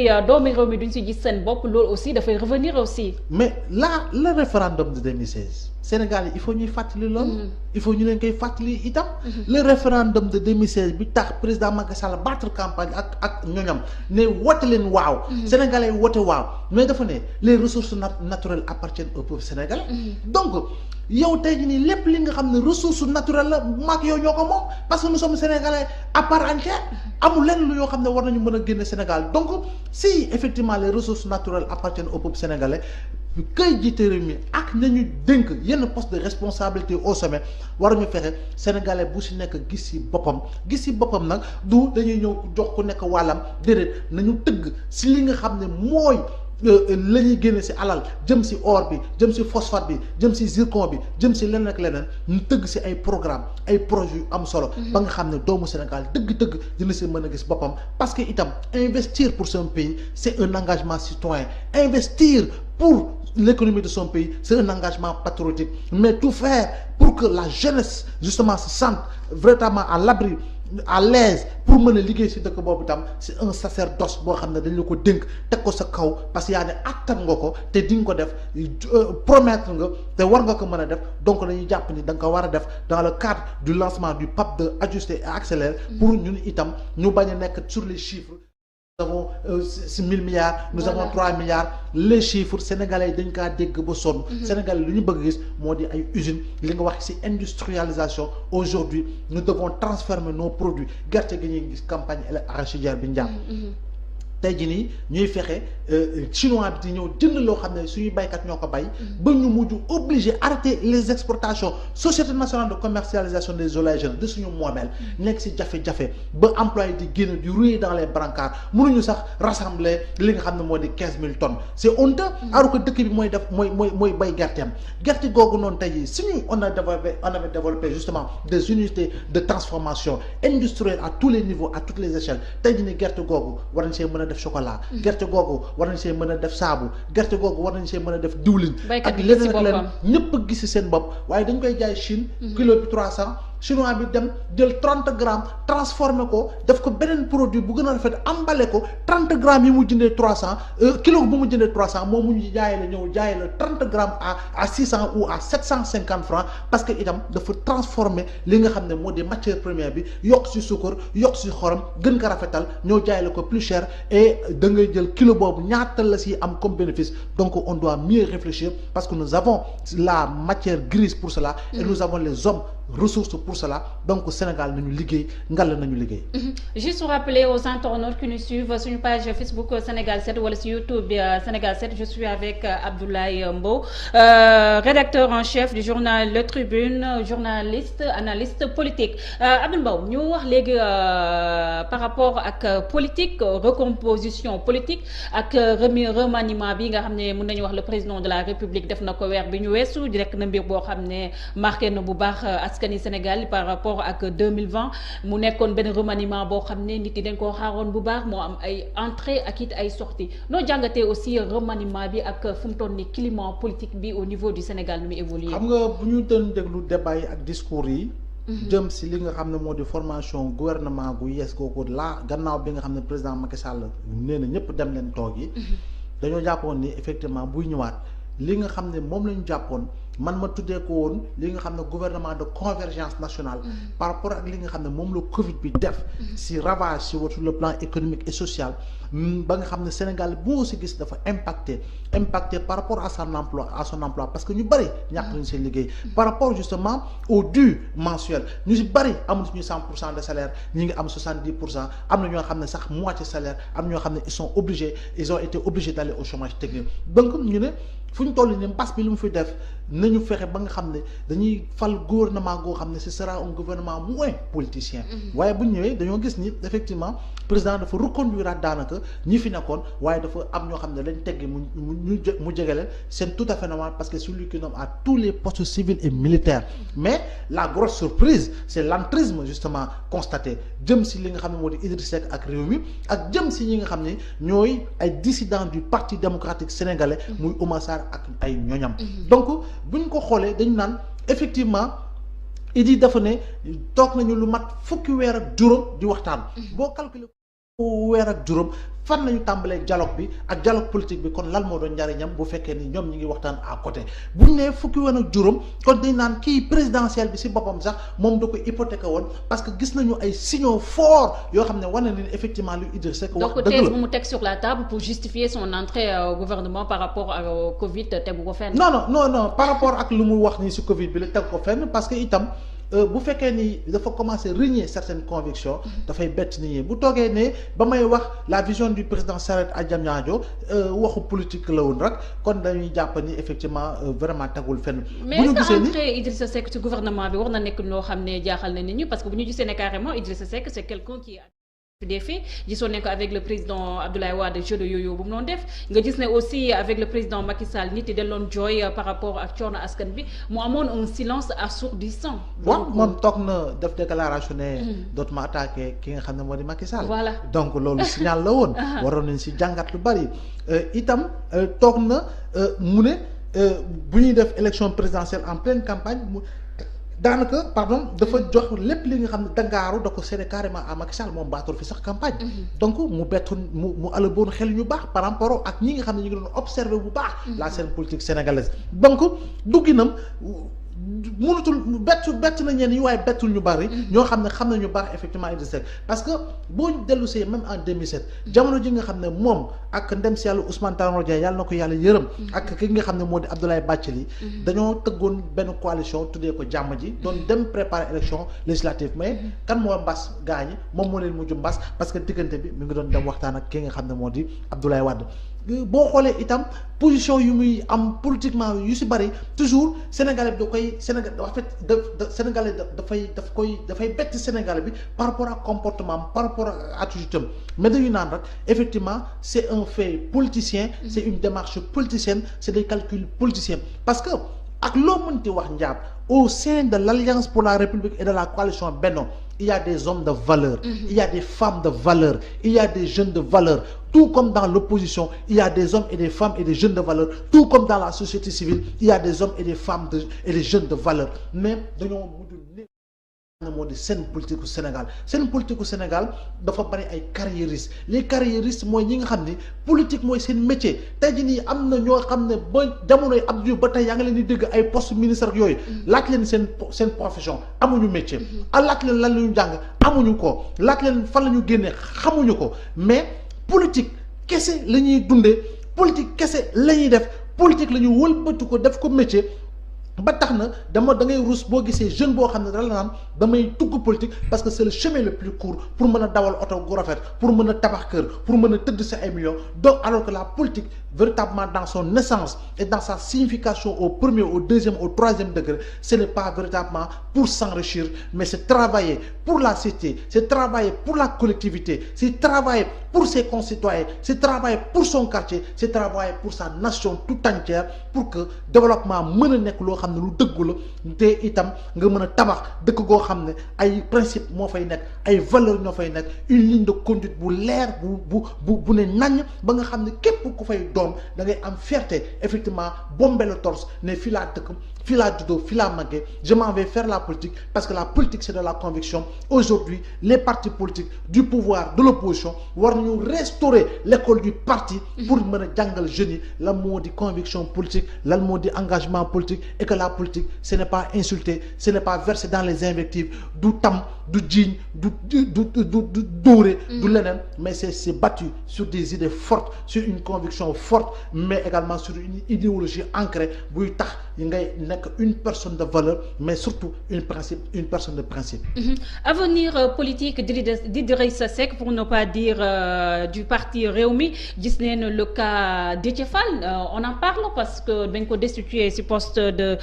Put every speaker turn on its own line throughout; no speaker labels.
puis doomi réew mi duñ si gis seen bopp loolu aussi dafay revenir aussi.
mais là le référendum de 2016 Sénégal yi il faut ñuy fàttali loolu. il faut ñu leen koy fàttali itam. le référendum de 2016 bi tax président Macky Sall battre campagne ak ñoñam ne wote leen waaw. Sénégalais wote waaw mais dafa ne les ressources naturelles appartiennent au peuple sénégalais. donc yow tey jii nii lépp li nga xam ne ressource naturelle la maak yow ñoo ko moom parce que nous sommes sénégalais à part entière amul lenn lu yoo xam ne war nañu mën a génne Sénégal donc si effectivement les ressources naturelles appartiennent au peuple sénégalais kay jiite réew mi ak nañu dénk yenn poste de responsabilité au sommet war ñu fexe sénégalais bu si nekk gis si boppam nag du dañuy ñëw jox ku nekk wàllam déedéet nañu tëgg si li nga xam ne mooy la ñuy génne si alal jëm si or bi jëm si phosphate bi jëm si zircon bi jëm si leneen ak leneen ñu tëgg si ay programme ay projets yu am solo. ba nga xam ne doomu Sénégal dëgg-dëgg dina si mën a gis boppam parce que itam investir pour son pays c'est un engagement citoyen investir pour l'économie de son pays c'est un engagement patriotique mais tout faire pour que la jeunesse justement se sente véritablement à l'abri à l'aise pour mën a liggéey si dëkk boobu tam c'est un sacerdoce boo xam ne dañ la ko dénk teg ko sa kaw parce que yaa ne attan nga ko te di nga ko def promettre nga te war nga ko mën a def donc dañuy jàpp ni da nga ko war a def dans le cadre du lancement du PAP de ajuster et accélérer pour ñun itam ñu bañ a nekk sur les chiffres. Nous avons 1000 milliards, nous avons 3 milliards. Les chiffres sénégalais dañ kaa dégg ba sonn. Sénégalais lu ñu bëgg gis moo di ay usines li nga wax ci industrialisation aujourd'hui nous devons transformer nos produits gerte gi ñuy gis campagne arachidière bi njàpp. tey jii nii ñuy fexe chinois bi di ñëw jënd loo xam ne suñuy baykat ñoo ko bay ba ñu mujj obligé arrêter les exportations société nationale de commercialisation des oléagineux de suñu moomeel nekk ci jafe-jafe ba employé di génn di rouler dans les brancards mënuñu sax rassembler li nga xam ne moo di 15000 tonnes c'est honteux alors que dëkk bi mooy def mooy bay gerteem gerte googu noonu tey jii suñu on avait développé justement des unités de transformation industrielle à tous les niveaux à toutes les échelles tey jii nii gerte googu war nañ see mën a def chocolat gerte googu war nañ see mën a def saabu gerte googu war nañ see mën a def diwlin ak leneen ak leneen ñëpp a gis seen bopp waaye dañ koy jaay Chine kilo bi 300 chinois bi dem jël 30 grammes transformé ko def ko beneen produit bu gën a rafet emballé ko 30 grammes yi mu jëndee 300 kilo bu mu jëndee 300 moom mu ñu jaayee la ñëw jaayee la 30 grammes à 600 ou à 750 francs parce que itam dafa transformé li nga xam ne moo di matière première bi yokk ci suukar yokk ci xorom gën ko rafetal ñëw jaayee la ko plus cher et da ngay jël kilo boobu ñaata la ci am comme bénéfice donc on doit mieux réfléchir parce que nous avons la matière grise pour cela et nous avons les hommes ressources pour cela donc Sénégal nañu liggéey ngal nañu liggéey.
Juste rappeler aux internautes qui nous suivent sur une page Facebook Sénégal 7 wala sur YouTube Sénégal 7 je suis avec Abdoulaye Mbow rédacteur en chef du journal Le Tribune journaliste analyste politique Abdoulaye Mbow ñu wax léegi par rapport ak politique recomposition politique ak remaniement bi nga xam ne mën nañu wax le président de la République def na ko weer bi ñu weesu direct na mbir boo xam ne marqué na bu baax askani Sénégal par rapport ak 2020 mu nekkoon benn remaniement boo xam ne nit yi dañ koo xaaroon bu baax moo am ay entrée ak it ay sortie noo jàngatee aussi remaniement bi ak fu mu toll ni climat politique bi au niveau du Sénégal nu muy évoluer.
xam nga bu ñu doon déglu débat yi ak discours yi. jëm si li nga xam ne moo di formation gouvernement gu yees googu laa gannaaw bi nga xam ne président Macky Sall nee na ñëpp dem leen toog yi. dañoo jàppoon ni effectivement buy ñëwaat li nga xam ne moom la ñu jàppoon. man ma tuddee ko woon li nga xam ne gouvernement de convergence nationale par rapport ak li nga xam ne moom la Covid bi def si ravage sur le plan économique et social ba nga xam ne Sénégal boo si gis dafa impacté par rapport à son emploi parce que ñu bëri ñàkk nañu seen liggéey par rapport justement au dû mensuel ñu si bëri amul suñu 100% de salaire ñi ngi am 70% am na ñoo xam ne sax moitié salaire am na ñoo xam ne ils ont été obligés d'aller au chômage technique donc ñu ne fu ñu toll nii mbas bi lu mu fi def nañu fexe ba nga xam ne dañuy fal gouvernement goo xam ne ce sera un gouvernement moins politicien waaye bu ñu ñëwee dañoo gis ni effectivement président dafa reconduire daanaka ñi fi nekkoon waaye dafa am ñoo xam ne lañ teggi mu jege leen c'est tout à fait normal parce que celui qui nomme à tous les postes civils et militaires mais la grosse surprise c'est l'entrisme justement constaté jëm si li nga xam ne moo di Idriss Seck ak réew mi ak jëm si ñi nga xam ne ñooy ay dissidents du Parti démocratique sénégalais muy Oumar Sarr ak ay ñoñam donc bu ñu ko xoolee dañu naan effectivement Idi dafa ne toog nañu lu mat fukki weer ak juróom di waxtaan boo calculer weer ak juróom fan lañu tàmbalee dialogue bi ak dialogue politique bi kon lan moo doon njariñam bu fekkee ni ñoom ñi ngi waxtaan à côté buñ ne fukki weer ak juróom kon dañ naan kii présidentielle bi si boppam sax moom da ko hypothéqué woon parce que gis nañu ay signaux forts yoo xam ne wane na effectivement lu Idrissa Seck wax
donc thèse bu mu teg sur la table pour justifier son entrée au gouvernement par rapport au Covid tegu ko fenn.
non par rapport ak lu mu wax nii si Covid bi la teg ko fenn parce que itam bu fekkee ni dafa commencer renier certaines convictions dafay bett nit ñi bu toogee ne ba may wax la vision du président s'arrête à Diamniadio waxu politique la woon rek kon dañuy jàpp ni effectivement vraiment tegul fenn.
mais est-ce que entrée Idrissa Seck ci gouvernement bi war na nekk loo xam ne jaaxal na nit ñi parce que bu ñu gisee ne carrément Idrissa Seck c'est quelqu'un qui des faits gisoon nañ ko avec le président Abdoulaye Wade jeu de yo-yo bu mu doon def nga gis ne aussi avec le président Macky Sall nit yi dañ doon jooy par rapport ak coono askan bi mu amoon un silence assourdissant.
waaw moom toog na def déclaration ne dootuma attaqué ki nga xam ne moo di Macky Sall.
voilà
donc loolu signal la woon. waroon nañ si jàngat lu bari itam toog na mu ne bu ñuy def élection présidentielle en pleine campagne mu. daanaka dafa jox lépp li nga xam ne dangaaru da ko séddee carrément à Macky Sall moom baatul fi sax campagne. donc mu bettoon mu alaboon xel ñu baax par rapport ak ñi nga xam ne ñu ngi doon observer bu baax. la scène politique sénégalaise. donc dugginam mënatul bett na ñenn ñi waaye bettul ñu bari. ñoo xam ne xam nañu baax effectivement Idrissa Seck parce que boo dellu see même en 2007 jamono ji nga xam ne moom ak ndem si yàlla Ousmane Tanor Dieng yàlla na ko yàlla yërëm. ak ki nga xam ne moo di Abdoulaye Bathily dañoo tëggoon benn coalition tuddee ko jàmm ji doon dem préparer élection législative mais kan moo mbas gaañi moom moo leen mujj mbas parce que diggante bi mi ngi doon dem waxtaan ak ki nga xam ne moo di Abdoulaye Wade. boo xoolee itam position yu muy am politiquement yu si bari toujours sénégalais bi da koy sénégalais dafay bett sénégalais bi par rapport ak comportement par rapport ak attitude am mais dañuy naan rek effectivement c'est un fait politicien c'est une démarche politicienne c'est des calculs politiciens parce que ak loo mënti wax njaab au sein de l'Alliance pour la République et de la coalition Benno il y a des hommes de valeur, il y a des femmes de valeur, il y a des jeunes de valeur. Tout comme dans l'opposition, il y a des hommes et des femmes et des jeunes de valeur. Tout comme dans la société civile, il y a des hommes et des femmes et des jeunes de valeur. Mais dañoo mujj moo di seen politique au Sénégal seen politique au Sénégal dafa bari ay carriéristes les carriéristes mooy ñi nga xam ni politique mooy seen métier tey jii nii am na ñoo xam ne ba jamonoy Abdou Diouf ba tey yaa ngi leen di dégg ay poste ministre ak yooyu laaj leen seen profession amuñu métier laaj leen lan la ñu jàng amuñu ko laaj leen fan la ñu génnee xamuñu ko mais politique kese la ñuy dundee politique kese la ñuy def politique la ñu wëlbatu ko def ko métier. ba tax na da ngay ruus boo gisee jeune boo xam ne dala naan damay dugg politique parce que c'est le chemin le plus court pour mën a dawal oto gu rafet pour mën a tabax kër pour mën a tëdd sa ay millions donc alors que la politique véritablement dans son essence et dans sa signification au premier au deuxième au troisième degré ce n'est pas véritablement pour s'enrichir mais c'est travailler pour la cité c'est travailler pour la collectivité c'est travailler pour ses concitoyens c'est travailler pour son quartier c'est travailler pour sa nation tout entière pour que développement mën a nekk loo xam ne lu dëggu la te itam nga mën a tabax dëkk goo xam ne ay principe moo fay nekk ay valeurs ñoo fay nekk une ligne de conduite bu leer bu ne naññ ba nga xam ne képp ku fay doom da ngay am fierté effectivement bomber le torse ne fii laa dëkk fii laa juddoo fii laa màggee je m'en vais faire la politique parce que la politique c'est de la conviction aujourd'hui les partis politiques du pouvoir de l'opposition war nañu restaurer l'école du parti pour mën a jàngal jeunes yi lan moo di conviction politique lan moo di engagement politique et que la politique ce n'est pas insulter ce n'est pas verser dans les invectives du tam du jiiñ du dóore du leneen mais c'est battu sur des idées fortes sur une conviction forte mais également sur une idéologie ancrée buy tax yi ngay nekk une personne de valeur mais surtout une personne de principe.
Avenir politique d'Idrissa Seck pour ne pas dire du parti Rewmi gis nañ le cas Déthié Fall on en parle parce que dañ ko destitué ci poste de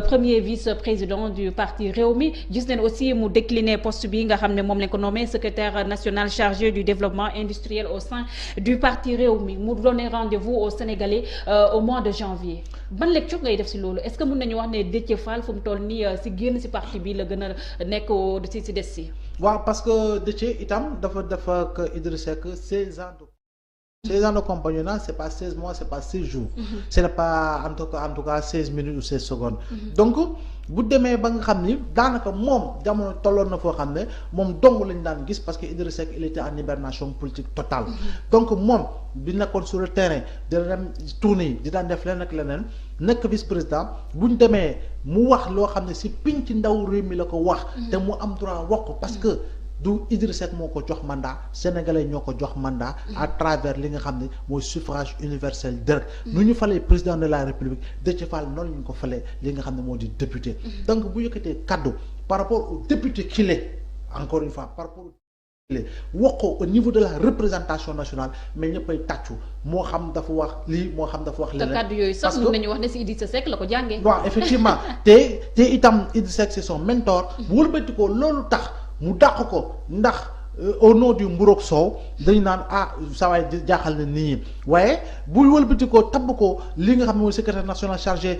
premier vice-président du parti Rewmi gis nañ aussi mu décliné poste bi nga xam ne moom lañ ko nommé secrétaire national chargé du développement industriel au sein du parti Rewmi mu donné rendez-vous aux Sénégalais au mois de janvier ban lecture ngay def ci loolu est-ce que mën nañu wax ne Déthié Fall fu mu toll nii ci génn ci parti bi la gën a nekk ci des ci.
waaw parce que Déthié itam dafa ak Idrissa Seck 16 ans. 16 ans de compagnonnage c'est pas 16 mois c'est pas 6 jours. Ce n'est pas en tout cas 16 minutes ou 16 secondes. Donc bu demee ba nga xam ni daanaka moom jamono tolloon na foo xam ne moom dong lañu daan gis parce que Idrissa Seck il était en hibernation politique totale. Donc moom bi nekkoon sur le terrain dina dem tournée yi di daan def leneen ak leneen nekk vice-président bu ñu demee mu wax loo xam ne si pinc ndaw réew mi la ko wax. te mu am droit wax ko parce que. du Idrissa Seck moo ko jox mandat sénégalais ñoo ko jox mandat à travers li nga xam ne mooy suffrage universel direct nu ñu falee président de la république Déthié Fall noonu ñu ko falee li nga xam ne moo di député donc bu yëkkatee kaddu par rapport au député qu'il est encore une fois par rapport au wax ko au niveau de la représentation nationale mais ñëppay tàccu moo xam dafa wax lii moo xam dafa wax leneen.
te kaddu yooyu sax mën nañu wax ne si Idrissa Seck la ko jàngee.
waaw effectivement te itam Idrissa Seck c'est son mentor. wëlbati ko loolu tax. mu dàq ko ndax au nom du mburoog soow dañu naan saa waay jaaxal na nit ñi waaye bu wëlbati ko tabb ko li nga xam ne mooy secrétaire national chargé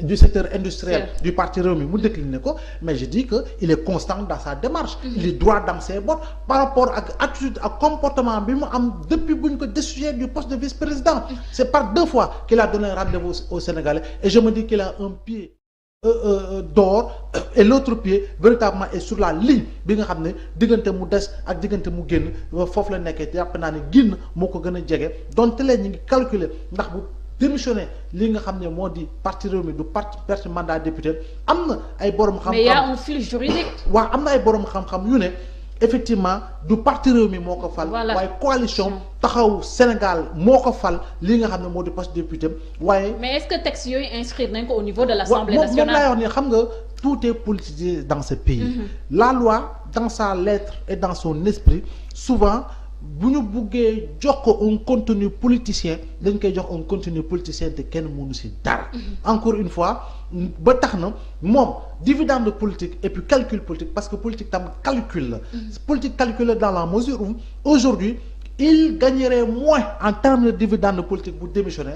du secteur industriel du parti Rewmi mu décliné ko mais je dis que il est constant dans sa démarche. Il est droit dans ses bottes par rapport ak attitude ak comportement bi mu am depuis bu ñu ko destitué du poste de vice-président. C'est par 2 fois qu'il a donné rendez-vous aux Sénégalais et je me dis qu'il a un pied d'or et l'autre pied véritablement est sur la ligne bi nga xam ne diggante mu des ak diggante mu génn foofu la nekkee jàpp naa ne génn moo ko gën a jege donte leen ñu ngi calculer ndax bu démissionné li nga xam ne moo di parti Rewmi du parti perte mandat député am na ay borom xam-xam
mais y a un fil juridique.
waaw am na ay borom xam-xam yu ne effectivement du parti Rewmi moo ko fal. waaye coalition taxaw Sénégal moo ko fal li nga xam ne moo di poste député waaye.
mais est-ce que texte yooyu inscrire nañ ko au niveau de l'Assemblée nationale.
moom laay wax ni xam nga tout est politisé dans ce pays. La loi dans sa lettre et dans son esprit souvent bu ñu buggee jox ko un contenu politicien dañ koy jox un contenu politicien te kenn mënu ci dara. Encore une fois ba tax na moom dividende politique et puis calcul politique parce que politique tam calcul la. Politique calcul la dans la mesure où aujourd'hui il gagnerait moins en termes de dividende politique bu démissionner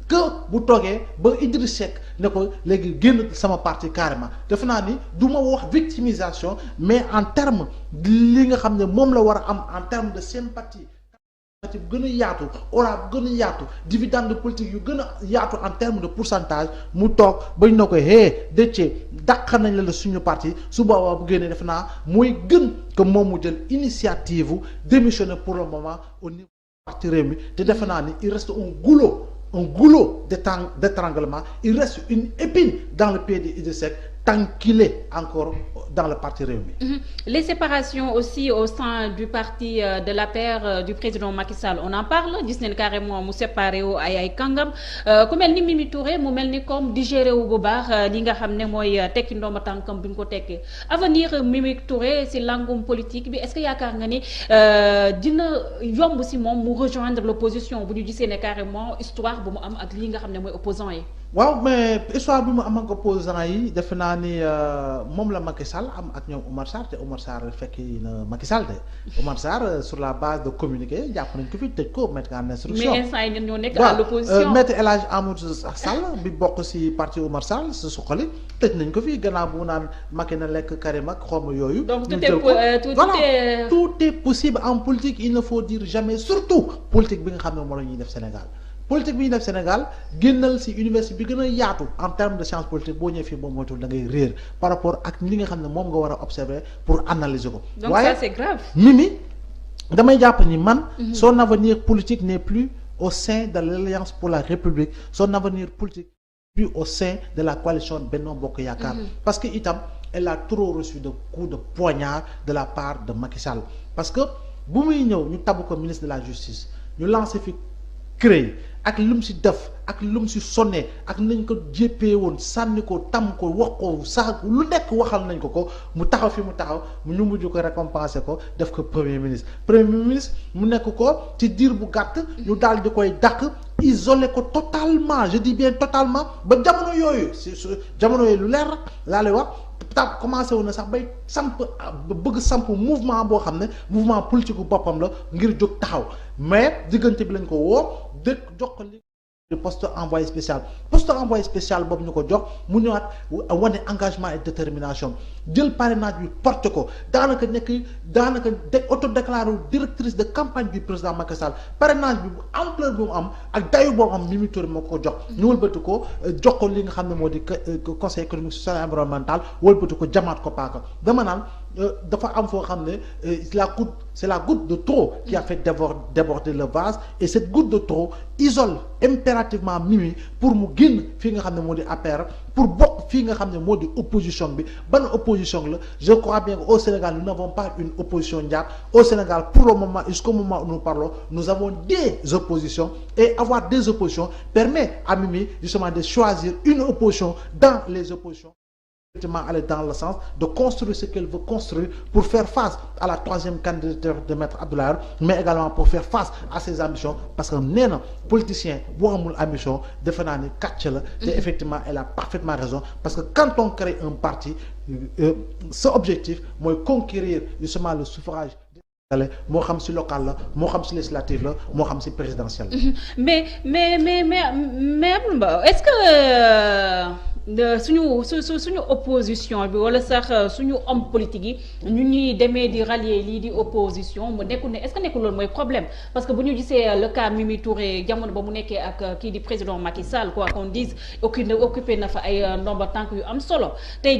que bu toogee ba Idriss Seck ne ko léegi génn sama parti carrément defe naa ni du ma wax victimisation mais en terme li nga xam ne moom la war a am en terme de sympathie bu gën a yaatu aura bu gën a yaatu dividende politique yu gën a yaatu en terme de pourcentage mu toog bañ na ko Déthié dàq nañ la suñu parti su boobaa bu génnee defe naa mooy gën que moom mu jël initiative u démissionner pour le moment au niveau du parti Rewmi te defe naa ni il reste un goulot d'étranglement, il reste une épine dans le pied d'Idrissa Seck tant qu'il est encore dans le parti Rewmi.
Les séparations aussi au sein du parti de l'APR du président Macky Sall on en parle gis nañ carrément mu séparé wu ay kàngam ku mel ni Mimi Touré mu mel ni comme digéré wu bu baax li nga xam ne mooy tekki ndooma tànkam bi ñu ko tekkee avenir Mimi Touré ci langum politique bi est-ce que yaakaar nga ni dina yomb ci moom mu rejoindre l'opposition bu ñu gisee ne carrément histoire bu mu am ak li nga xam ne mooy opposant yi.
waaw mais histoire bi mu am ak opposant yi defe naa ni moom la Macky Sall am ak ñoom Oumar Sarr te Oumar Sarr fekki na Macky Sall de Oumar Sarr sur la base de communiqué jàpp nañ ko fi tëj ko mettre en instruction.
mais instant yi ñun ñoo nekk à l'opposition.
Maître El Hadji Amadou Sall bi bokk ci parti Oumar Sall su suqali tëj nañ ko fi gannaaw bu mu naan Macky na lekk Karim ak xawma yooyu.
donc
tout est possible en politique il ne faut dire jamais surtout politique bi nga xam ne moom la ñuy def Sénégal. politique bi ñu def Sénégal génnal ci université bi gën a yaatu en termes de science politique boo ñëwee fii moom moytul da ngay réer par rapport ak li nga xam ne moom nga war a observer pour analyser ko.
donc ça c'est grave.
Mimi damay jàpp ni man. son avenir politique n'est plus au sein de l'Alliance pour la République son avenir politique plus au sein de la coalition Benno Bokk Yaakaar. parce que itam elle a trop reçu de coups de poignard de la part de Macky Sall parce que bu muy ñëw ñu tabb ko ministre de la justice ñu lancé fi CREI ak lum si def ak lum si sonné ak nañ ko jéppee woon sànni ko tam ko wax ko sax lu nekk waxal nañ ko mu taxaw fi mu taxaw ñu mujj ko récompenser ko def ko premier ministre mu nekk ko ci diir bu gàtt ñu daal di koy dàq isolé ko totalement je dis bien totalement ba jamono yooyu jamono yooyu lu leer laa lay wax tab commencé wu na sax bay bëgg samp mouvement boo xam ne mouvement politique boppam la ngir jóg taxaw mais diggante bi lañ ko woo dëkk jox ko li poste envoyé spécial boobu ñu ko jox mu ñëwaat wane engagement et détermination jël parrainage bi porte ko daanaka autodéclaré directrice de campagne du président Macky Sall parrainage bi bu ampleur bu mu am ak dayu boobu am Mimi Touré moo ko jox ñu wëlbati ko jox ko li nga xam ne moo di conseil économique social et environnemental wëlbati ko jamaat ko paaka dama naan dafa am foo xam ne c'est la goutte de trop qui a fait déborder le vase et cette goutte de trop isole impérativement Mimi pour mu génn fii nga xam ne moo di APR pour bokk fii nga xam ne moo di opposition bi ban opposition la je crois bien qu'au Sénégal nous n'avons pas une opposition njaat au Sénégal pour le moment jusqu'au moment où nous parlons nous avons des oppositions et avoir des oppositions permet à Mimi justement de choisir une opposition dans les oppositions effectivement aller dans le sens de construire ce qu'elle veut construire pour faire face à la troisième candidature de Maître Abdoulaye Wade mais également pour faire face à ses ambitions parce que nee na politicien boo amul ambition defe naa ni kàcc la te effectivement elle a parfaitement raison parce que quand on crée un parti ce objectif mooy conquérir justement le suffrage moo xam ci local la moo xam ci législative la moo xam ci présidentielle
mais est-ce que suñu opposition bi wala sax suñu homme politique yi ñu ñuy demee di rallier lii di opposition mu nekkul ne est-ce que nekkul loolu mooy problème parce que bu ñu gisee le cas Mimi Touré jamono ba mu nekkee ak kii di président Macky Sall quoi qu'on dise occupé na fa ay ndomba tànk yu am solo tey